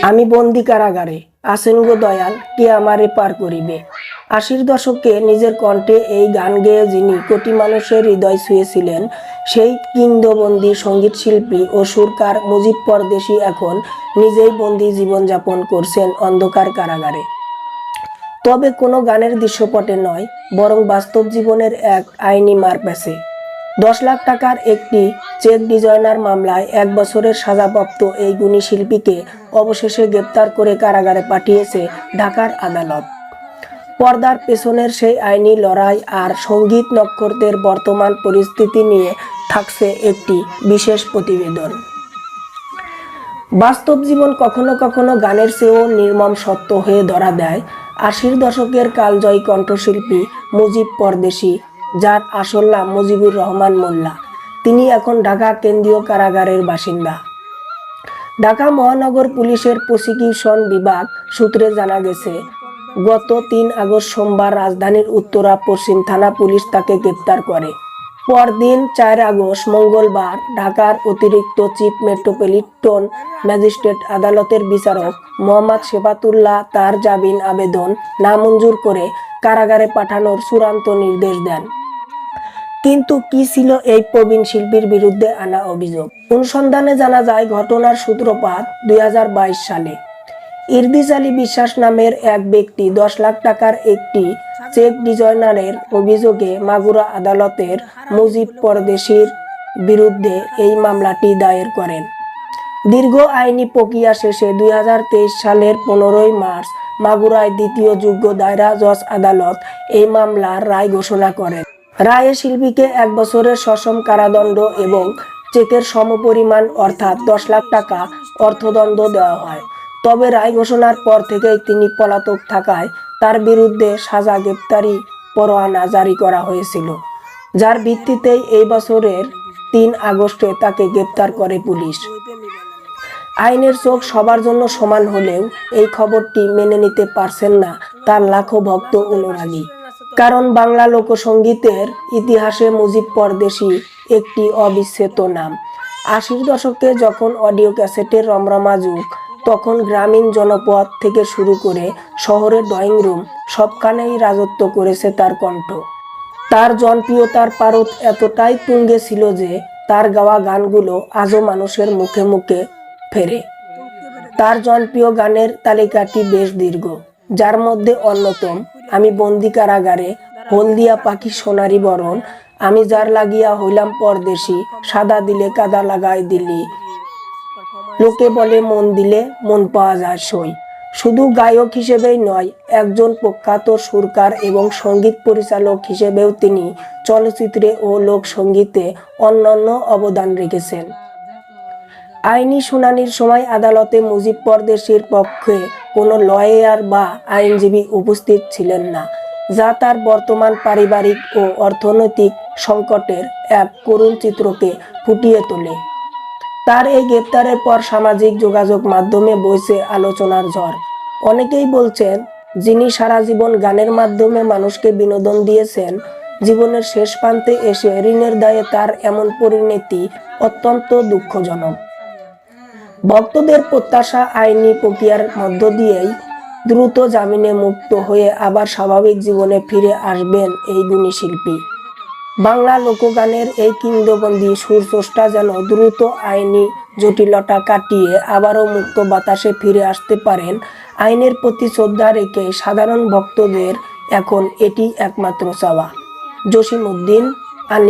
আমি বন্দি কারাগারে, আসেন গো দয়াল, কে আমারে পার করিবে। ৮০ দশকে নিজের কণ্ঠে এই গান গেয়ে যিনি কোটি মানুষের হৃদয় ছুঁয়েছিলেন, সেই কিংবদন্তি সঙ্গীত শিল্পী ও সুরকার মুজিব পরদেশী এখন নিজেই বন্দি জীবনযাপন করছেন অন্ধকার কারাগারে। তবে কোনো গানের দৃশ্যপটে নয়, বরং বাস্তব জীবনের এক আইনি মারপ্যাচে। ১০ লাখ টাকার একটি চেক ডিজাইনার মামলায় ১ বছরের সাজাপ্রাপ্ত এই গুণী শিল্পীকে অবশেষে গ্রেপ্তার করে কারাগারে পাঠিয়েছে ঢাকার আদালত। পর্দার পেছনের সেই আইনি লড়াই আর সঙ্গীত নক্ষত্রের বর্তমান পরিস্থিতি নিয়ে থাকছে একটি বিশেষ প্রতিবেদন। বাস্তব জীবন কখনো কখনো গানের চেয়েও নির্মম সত্য হয়ে ধরা দেয়। ৮০ দশকের কালজয়ী কণ্ঠশিল্পী মুজিব পরদেশী, যার আসল নাম মুজিবুর রহমান মোল্লা, তিনি এখন ঢাকা কেন্দ্রীয় কারাগারের বাসিন্দা। ঢাকা মহানগর পুলিশের প্রসিকিউশন বিভাগ সূত্রে জানা গেছে, গত ৩ আগস্ট সোমবার রাজধানীর উত্তরা পশ্চিম থানা পুলিশ তাকে গ্রেপ্তার করে। পরদিন ৪ আগস্ট মঙ্গলবার ঢাকার অতিরিক্ত চিফ মেট্রোপলিটন ম্যাজিস্ট্রেট আদালতের বিচারক মোহাম্মদ শেফাতুল্লাহ তার জামিন আবেদন নামঞ্জুর করে কারাগারে পাঠানোর চূড়ান্ত নির্দেশ দেন। কিন্তু কি ছিল এই প্রবীণ শিল্পীর বিরুদ্ধে আনা অভিযোগ? অনুসন্ধানে জানা যায়, ঘটনার সূত্রপাত ২০২২ সালে। ইরদিস আলী বিশ্বাস নামের এক ব্যক্তি ১০ লাখ টাকার একটি চেক ডিজাইনারের অভিযোগে মাগুরা আদালতের মুজিব পরদেশীর বিরুদ্ধে এই মামলাটি দায়ের করেন। দীর্ঘ আইনি প্রক্রিয়া শেষে ২০২৩ সালের ১৫ই মার্চ মাগুরায় দ্বিতীয় যোগ্য দায়রা জজ আদালত এই মামলার রায় ঘোষণা করেন। রায়ে শিল্পীকে ১ বছরের সশ্রম কারাদণ্ড এবং চেকের সমপরিমাণ অর্থাৎ ১০ লাখ টাকা অর্থদণ্ড দেওয়া হয়। তবে রায় ঘোষণার পর থেকেই তিনি পলাতক থাকায় তার বিরুদ্ধে সাজা গ্রেপ্তারি পরোয়ানা জারি করা হয়েছিল, যার ভিত্তিতেই এই বছরের ৩ আগস্টে তাকে গ্রেপ্তার করে পুলিশ। আইনের চোখ সবার জন্য সমান হলেও এই খবরটি মেনে নিতে পারছেন না তার লাখো ভক্ত অনুরাগী। কারণ বাংলা লোকসঙ্গীতের ইতিহাসে মুজিব পরদেশী একটি অবিচ্ছেদ্য নাম। ৮০ দশকে যখন অডিও ক্যাসেটের রমরমা যুগ, তখন গ্রামীণ জনপদ থেকে শুরু করে শহরের ড্রয়িং রুম সবখানেই রাজত্ব করেছে তার কণ্ঠ। তার জনপ্রিয়তার পারদ এতটাই তুঙ্গে ছিল যে তার গাওয়া গানগুলো আজও মানুষের মুখে মুখে ফেরে। তার জনপ্রিয় গানের তালিকাটি বেশ দীর্ঘ, যার মধ্যে অন্যতম আমি বন্দি কারাগারে, হলদিয়া পাখি সোনারি বরণ, আমি যার লাগিয়া হইলাম পরদেশী, সাদা দিলে কাদা লাগাই দিলি, লোকে বলে মন দিলে মন পাওয়া যায় সই। শুধু গায়ক হিসেবেই নয়, একজন প্রখ্যাত সুরকার এবং সঙ্গীত পরিচালক হিসেবেও তিনি চলচ্চিত্রে ও লোকসঙ্গীতে অনন্য অবদান রেখেছেন। আইনি শুনানির সময় আদালতে মুজিব পরদেশীর পক্ষে কোনো লয়ার বা আইনজীবী উপস্থিত ছিলেন না, যা তার বর্তমান পারিবারিক ও অর্থনৈতিক সংকটের এক করুণ চিত্রকে ফুটিয়ে তোলে। তার এই গ্রেপ্তারের পর সামাজিক যোগাযোগ মাধ্যমে বইছে আলোচনার ঝড়। অনেকেই বলছেন, যিনি সারা জীবন গানের মাধ্যমে মানুষকে বিনোদন দিয়েছেন, জীবনের শেষ প্রান্তে এসে ঋণের দায়ে তার এমন পরিণতি অত্যন্ত দুঃখজনক। ভক্তদের প্রত্যাশা আইনি প্রক্রিয়ার মধ্য দিয়েই দ্রুত জামিনে মুক্ত হয়ে আবার স্বাভাবিক জীবনে ফিরে আসবেন এই গুণী শিল্পী। বাংলা লোকগানের এই কিংবদন্তি সুরস্রষ্টা যেন দ্রুত আইনি জটিলতা কাটিয়ে আবারও মুক্ত বাতাসে ফিরে আসতে পারেন। আইনের প্রতি শ্রদ্ধা রেখে সাধারণ ভক্তদের এখন এটি একমাত্র চাওয়া। জসিম উদ্দিন।